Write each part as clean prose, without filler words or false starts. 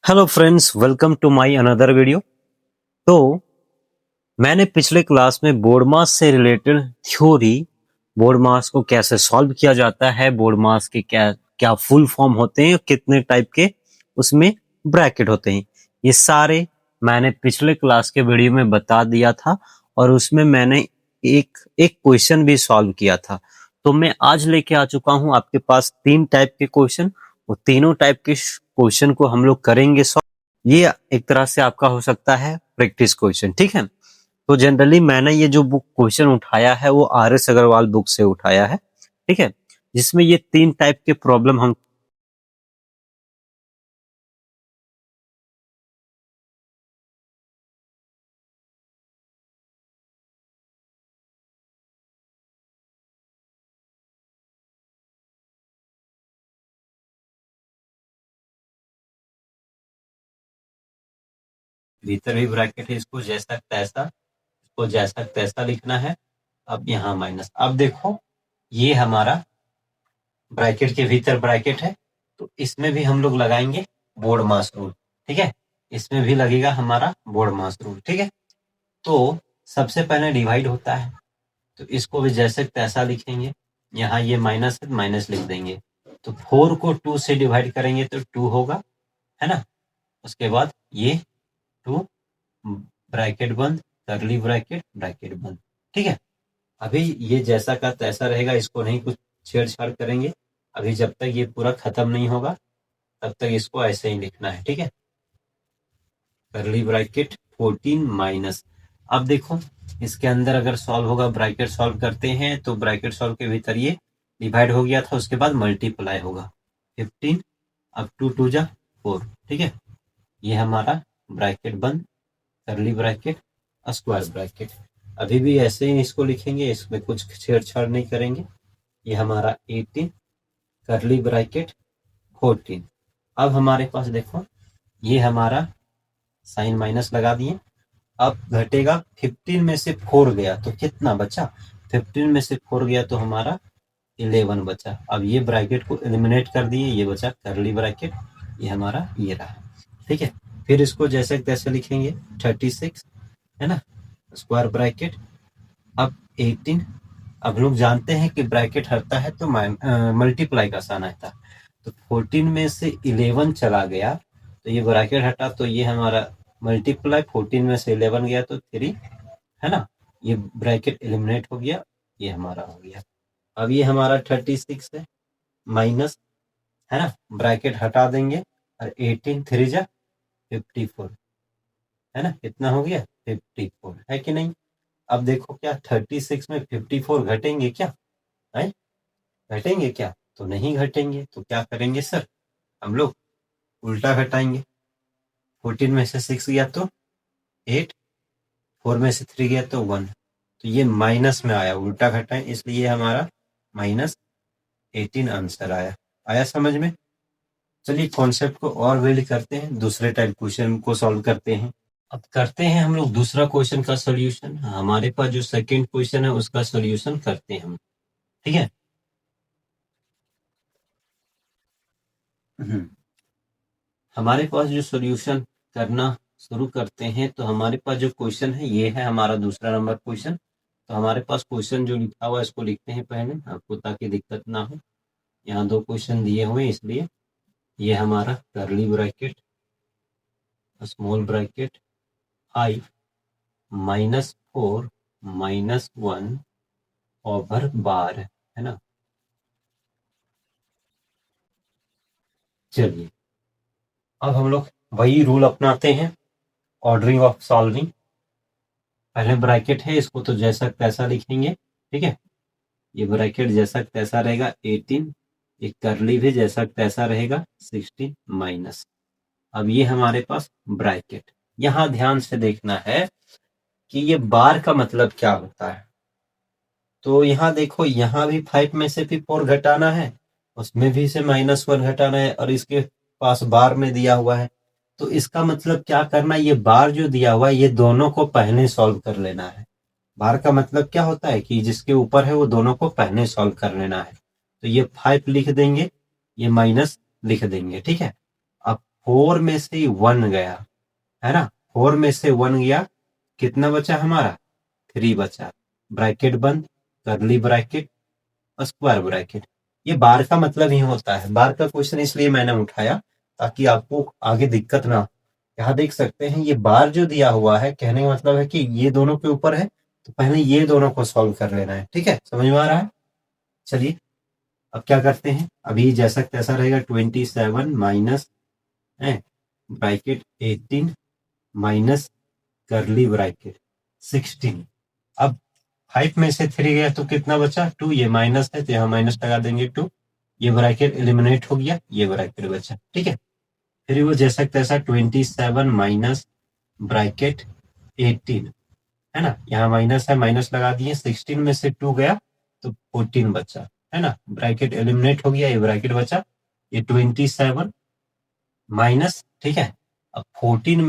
Hello friends, welcome to my another video. तो मैंने पिछले क्लास में बोर्ड मास से रिलेटेड थ्योरी, बोर्ड मास को कैसे सॉल्व किया जाता है, बोर्ड मास के क्या क्या फुल फॉर्म होते हैं, कितने टाइप के उसमें ब्रैकेट होते हैं, ये सारे मैंने पिछले क्लास के वीडियो में बता दिया था। और उसमें मैंने एक एक क्वेश्चन भी सॉल्व किया था। तो मैं आज लेके आ चुका हूं आपके पास 3 टाइप के क्वेश्चन। वो तीनों टाइप के क्वेश्चन को हम लोग करेंगे सॉल्व। ये एक तरह से आपका हो सकता है प्रैक्टिस क्वेश्चन, ठीक है। तो जनरली मैंने ये जो बुक क्वेश्चन उठाया है वो RS अग्रवाल बुक से उठाया है, ठीक है, जिसमें ये 3 टाइप के प्रॉब्लम हम भीतर भी ब्रैकेट है, इसको जैसा तैसा, इसको जैसा तैसा लिखना है। अब यहाँ माइनस, अब देखो ये हमारा ब्रैकेट के भीतर ब्रैकेट है, तो इसमें भी हम लोग लगाएंगे बोर्ड मास रूल, ठीक है। इसमें भी लगेगा हमारा बोर्ड मास रूल, ठीक है। तो सबसे पहले डिवाइड होता है, तो इसको भी जैसे तैसा लिखेंगे। यहाँ ये माइनस है, माइनस लिख देंगे। तो 4 को 2 से डिवाइड करेंगे तो 2 होगा, है ना। उसके बाद ये 2 ब्रैकेट बंद, करली ब्रैकेट, ब्रैकेट बंद, ठीक है। अभी ये जैसा का तैसा रहेगा, इसको नहीं कुछ छेड़छाड़ करेंगे। अभी जब तक ये पूरा खत्म नहीं होगा तब तक इसको ऐसे ही लिखना है, ठीक है। करली ब्रैकेट 14 माइनस। अब देखो इसके अंदर अगर सॉल्व होगा, ब्रैकेट सॉल्व करते हैं तो ब्रैकेट सॉल्व के भीतर ये डिवाइड हो गया था, उसके बाद मल्टीप्लाई होगा 15, अब 2 2 जा 4, ठीक है। ये हमारा ब्रैकेट बंद, करली ब्रैकेट, स्क्वायर ब्रैकेट। अभी भी ऐसे ही इसको लिखेंगे, इसमें कुछ छेड़छाड़ नहीं करेंगे। ये हमारा 18, करली ब्रैकेट 14। अब हमारे पास देखो ये हमारा साइन माइनस लगा दिए। अब घटेगा 15 में से 4 गया तो कितना बचा, 15 में से 4 गया तो हमारा 11 बचा। अब ये ब्रैकेट को एलिमिनेट कर दिए, ये बचा करली ब्रैकेट, ये हमारा ये रहा, ठीक है। फिर इसको जैसे तैसे लिखेंगे 36, है ना, स्क्वायर ब्रैकेट। अब 18, अब लोग जानते हैं कि ब्रैकेट हटता है तो मल्टीप्लाई का साइन आता है। तो 14 में से 11 चला गया तो ये ब्रैकेट हटा, तो ये हमारा मल्टीप्लाई, 14 में से 11 गया तो 3, है ना। ये ब्रैकेट एलिमिनेट हो गया, ये हमारा हो गया। अब ये हमारा 36 है माइनस, है ना, ब्रैकेट हटा देंगे और 18 3 जा 54, है ना, कितना हो गया 54, है कि नहीं। अब देखो क्या 36 में 54 घटेंगे क्या, है, घटेंगे क्या, तो नहीं घटेंगे। तो क्या करेंगे सर, हम लोग उल्टा घटाएंगे। 14 में से 6 गया तो 8, 4 में से 3 गया तो 1, तो ये माइनस में आया, उल्टा घटाएं, इसलिए हमारा -18 आंसर आया। आया समझ में। चलिए कॉन्सेप्ट को और बिल्ड करते हैं, दूसरे टाइप क्वेश्चन को सॉल्व करते हैं। अब करते हैं हम लोग दूसरा क्वेश्चन का सॉल्यूशन। हमारे पास जो सेकंड क्वेश्चन है उसका सॉल्यूशन करते हैं हम, ठीक है। हमारे पास जो सॉल्यूशन करना शुरू करते हैं, तो हमारे पास जो क्वेश्चन है ये है हमारा दूसरा नंबर क्वेश्चन। तो हमारे पास क्वेश्चन जो लिखा हुआ है इसको लिखते हैं पहले आपको, ताकि दिक्कत ना हो। यहाँ 2 क्वेश्चन दिए हुए इसलिए ये हमारा curly bracket, small bracket, i -4 -1 over bar, है ना। चलिए अब हम लोग वही रूल अपनाते हैं, ऑर्डरिंग ऑफ सॉल्विंग। पहले ब्रैकेट है, इसको तो जैसा तैसा लिखेंगे, ठीक है। ये ब्रैकेट जैसा तैसा रहेगा 18, एक करली भी जैसा तैसा रहेगा 16 माइनस। अब ये हमारे पास ब्रैकेट, यहाँ ध्यान से देखना है कि ये बार का मतलब क्या होता है। तो यहाँ देखो, यहाँ भी 5 में से भी 4 घटाना है, उसमें भी से -1 घटाना है, और इसके पास बार में दिया हुआ है। तो इसका मतलब क्या करना है, ये बार जो दिया हुआ है ये दोनों को पहले सॉल्व कर लेना है। बार का मतलब क्या होता है कि जिसके ऊपर है वो दोनों को पहले सॉल्व कर लेना है। तो ये 5 लिख देंगे, ये माइनस लिख देंगे, ठीक है। अब 4 में से 1 गया, है ना, 4 में से 1 गया, कितना बचा हमारा, 3 बचा, ब्रैकेट बंद, करली ब्रैकेट, स्क्वायर ब्रैकेट। ये बार का मतलब ही होता है, बार का क्वेश्चन इसलिए मैंने उठाया ताकि आपको आगे दिक्कत ना हो। यहाँ देख सकते हैं ये बार जो दिया हुआ है, कहने का मतलब है कि ये दोनों के ऊपर है, तो पहले ये दोनों को सॉल्व कर लेना है। ठीक है, समझ में आ रहा है? चलिए अब क्या करते हैं, अभी जैसा तैसा रहेगा, 27 माइनस ब्रैकेट 18 माइनस करली ब्रैकेट 16। अब 5 में से 3 गया तो कितना बचा, 2, ये माइनस है तो यहाँ माइनस लगा देंगे 2, ये ब्रैकेट एलिमिनेट हो गया, ये ब्रैकेट बचा। ठीक है, फिर वो जैसा तैसा 27 माइनस ब्रैकेट 18, है ना, यहाँ माइनस है, माइनस लगा दिए, 16 में से 2 गया तो 14 बचा, है ना, ब्रैकेट एलिमिनेट हो गया, ये ब्रैकेट बचा, ये 27 माइनस, ठीक है, अब 18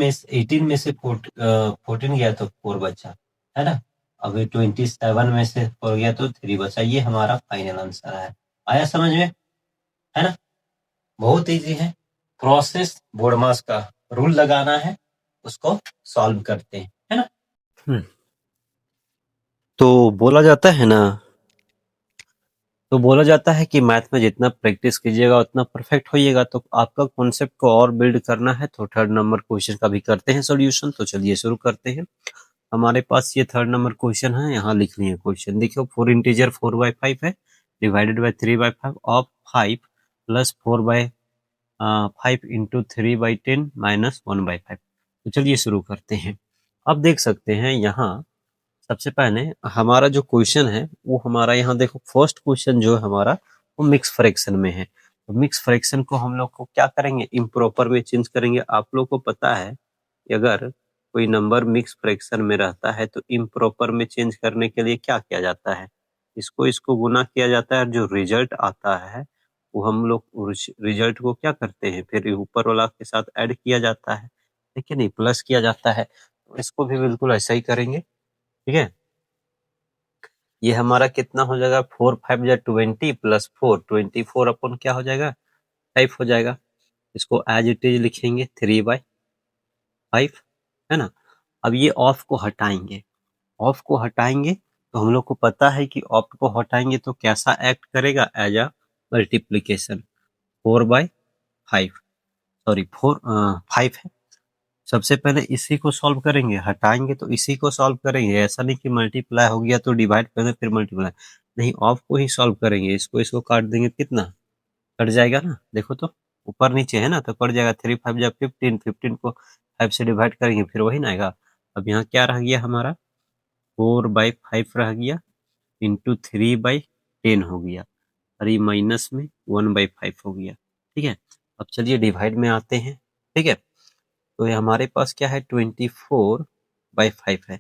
में से 14 गया तो 4 बचा, है ना, अब ये 27 में से 4 गया तो 3 बचा। ये हमारा फाइनल आंसर है। आया समझ में, है ना, बहुत इजी है प्रोसेस। बोर्डमास का रूल लगाना है, उसको सॉल्व करते हैं, है ना। तो बोला जाता है कि मैथ में जितना प्रैक्टिस कीजिएगा उतना परफेक्ट होइएगा। तो आपका कॉन्सेप्ट को और बिल्ड करना है तो थर्ड नंबर क्वेश्चन का भी करते हैं सॉल्यूशन। तो चलिए शुरू करते हैं। हमारे पास ये थर्ड नंबर क्वेश्चन है, यहाँ लिख लिए क्वेश्चन। देखियो 4 इंटीजर 4/5 है, divided by 3/5 of 5 plus 4/5 into 3/10 minus 1/5। तो चलिए शुरू करते हैं। अब देख सकते हैं यहाँ सबसे पहले हमारा जो क्वेश्चन है वो हमारा यहाँ देखो, फर्स्ट क्वेश्चन जो है हमारा वो मिक्स फ्रैक्शन में है। तो मिक्स फ्रैक्शन को हम लोग को क्या करेंगे, इम्प्रॉपर में चेंज करेंगे। आप लोग को पता है कि अगर कोई नंबर मिक्स फ्रैक्शन में रहता है तो इम्प्रॉपर में चेंज करने के लिए क्या किया जाता है, इसको गुना किया जाता है, जो रिजल्ट आता है वो हम लोग रिजल्ट को क्या करते हैं, फिर ऊपर वाला के साथ ऐड किया जाता है, ठीक है नहीं, प्लस किया जाता है। तो इसको भी बिल्कुल ऐसा ही करेंगे, ठीक है। ये हमारा कितना हो जाएगा, 4 5 या 20 प्लस 4, 24 अपन क्या हो जाएगा, 5 हो जाएगा। इसको एज इट इज लिखेंगे 3/5, है ना। अब ये ऑफ को हटाएंगे, ऑफ को हटाएंगे तो हम लोग को पता है कि ऑफ को हटाएंगे तो कैसा एक्ट करेगा, एज अ मल्टीप्लीकेशन। 4/5, सॉरी 5 है। सबसे पहले इसी को सॉल्व करेंगे, हटाएंगे तो इसी को सॉल्व करेंगे। ऐसा नहीं कि मल्टीप्लाई हो गया तो डिवाइड करें फिर मल्टीप्लाई, नहीं, ऑफ को ही सॉल्व करेंगे। इसको काट देंगे, कितना कट जाएगा ना, देखो तो ऊपर नीचे है ना, तो कट जाएगा। 3 5 या 15, 15 को 5 से डिवाइड करेंगे फिर वही ना आएगा। अब यहाँ क्या रह गया हमारा, 4/5 रह गया इंटू 3/10 हो गया, और ये माइनस में 1/5 हो गया, ठीक है। अब चलिए डिवाइड में आते हैं, ठीक है। तो ये हमारे पास क्या है, 24/5 है।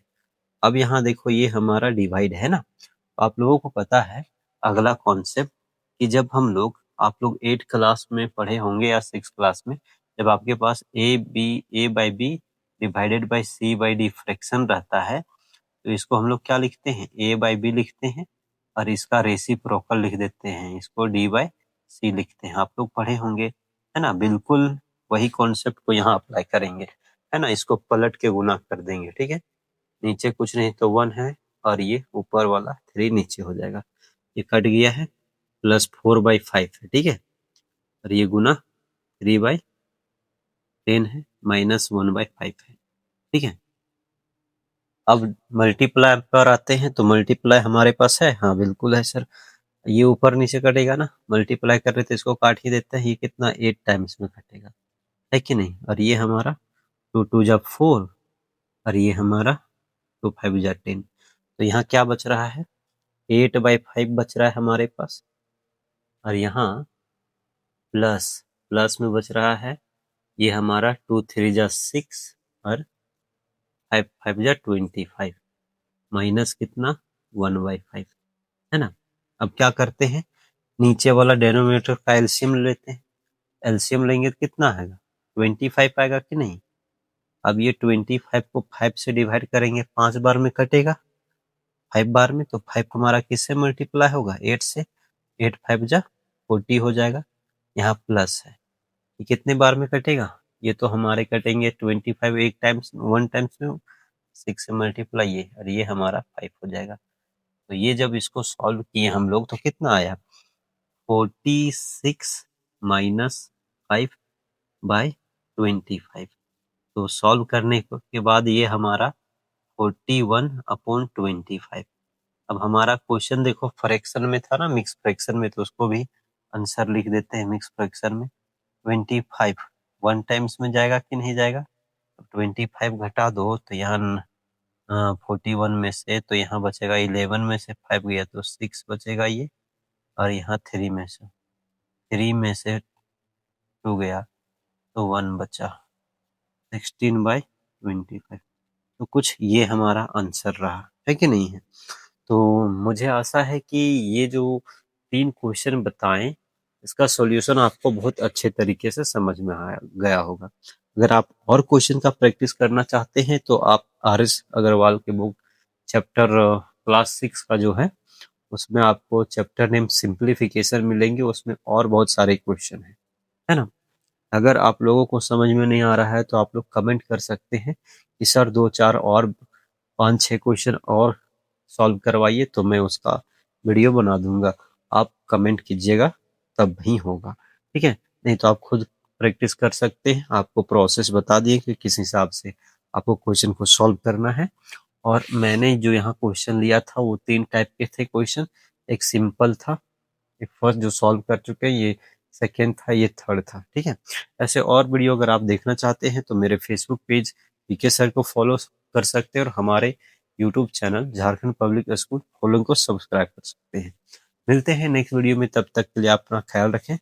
अब यहाँ देखो ये हमारा डिवाइड है ना। तो आप लोगों को पता है अगला कॉन्सेप्ट, कि जब हम लोग, आप लोग 8 क्लास में पढ़े होंगे या 6 क्लास में, जब आपके पास a/b divided by c/d fraction रहता है, तो इसको हम लोग क्या लिखते हैं, a/b लिखते हैं, और इसका रेसिप्रोकल लिख देते हैं, इसको d/c लिखते हैं। आप लोग पढ़े होंगे, है ना। बिल्कुल वही कॉन्सेप्ट को यहाँ अप्लाई करेंगे, है ना। इसको पलट के गुना कर देंगे, ठीक है। नीचे कुछ नहीं तो 1 है, और ये ऊपर वाला 3 नीचे हो जाएगा, ये कट गया है, प्लस 4/5 है, ठीक है। और ये गुना 3/10 है, माइनस 1/5 है, ठीक है। अब मल्टीप्लाई पर आते हैं, तो मल्टीप्लाई हमारे पास है, हाँ बिल्कुल है सर। ये ऊपर नीचे कटेगा ना, मल्टीप्लाई कर रहे थे इसको काट ही देते हैं, ये कितना 8 टाइम्स में कटेगा, है कि नहीं। और ये हमारा 2 2 जा 4, और ये हमारा 2 5 जा 10। तो यहाँ क्या बच रहा है, 8/5 बच रहा है हमारे पास, और यहाँ प्लस प्लस में बच रहा है, ये हमारा 2 3 जा 6, और 5 5 जा 25, माइनस कितना 1/5, है ना। अब क्या करते हैं, नीचे वाला डेनोमिनेटर का एलसीएम लेते हैं। एलसीएम लेंगे तो कितना आएगा, 25 आएगा कि नहीं। अब ये 25 को 5 से डिवाइड करेंगे, 5 बार में कटेगा, 5 बार में, तो 5 हमारा किससे मल्टीप्लाई होगा, 8 से। 8 5 जा 40 हो जाएगा, यहाँ प्लस है, ये कितने बार में कटेगा, ये तो हमारे कटेंगे 25 एक टाइम्स 1 टाइम्स में 6 से मल्टीप्लाई ये, और ये हमारा 5 हो जाएगा। तो ये जब इसको सॉल्व किए हम लोग तो कितना आया 46 माइनस 5 बाय 25। तो सॉल्व करने के बाद ये हमारा 41/25। अब हमारा क्वेश्चन देखो फ्रैक्शन में था ना, मिक्स फ्रैक्शन में, तो उसको भी आंसर लिख देते हैं मिक्स फ्रैक्शन में। 25 1 टाइम्स में जाएगा कि नहीं जाएगा, 25 घटा दो तो यहाँ 41 में से, तो यहाँ बचेगा 11 में से 5 गया तो 6 बचेगा ये, और यहाँ 3 में से 2 गया तो 1 बचा, 16/25। तो कुछ ये हमारा आंसर रहा है कि नहीं है। तो मुझे आशा है कि ये जो 3 क्वेश्चन बताएं इसका सॉल्यूशन आपको बहुत अच्छे तरीके से समझ में आ गया होगा। अगर आप और क्वेश्चन का प्रैक्टिस करना चाहते हैं तो आप आर.एस. अग्रवाल के बुक चैप्टर क्लास 6 का जो है उसमें आपको चैप्टर नेम सिंप्लीफिकेशन मिलेंगे, उसमें और बहुत सारे क्वेश्चन है ना। अगर आप लोगों को समझ में नहीं आ रहा है तो आप लोग कमेंट कर सकते हैं कि सर 2-4 और 5-6 क्वेश्चन और सॉल्व करवाइए, तो मैं उसका वीडियो बना दूंगा। आप कमेंट कीजिएगा तब ही होगा, ठीक है। नहीं तो आप खुद प्रैक्टिस कर सकते हैं। आपको प्रोसेस बता दिए कि किस हिसाब से आपको क्वेश्चन को सॉल्व करना है। और मैंने जो यहाँ क्वेश्चन लिया था वो 3 टाइप के थे क्वेश्चन। एक सिंपल था, एक फर्स्ट जो सॉल्व कर चुके हैं, ये सेकेंड था, ये थर्ड था, ठीक है। ऐसे और वीडियो अगर आप देखना चाहते हैं तो मेरे फेसबुक पेज पीके सर को फॉलो कर सकते हैं और हमारे YouTube channel Jharkhand public school follow को सब्सक्राइब कर सकते हैं। मिलते हैं नेक्स्ट वीडियो में, तब तक के लिए अपना ख्याल रखें।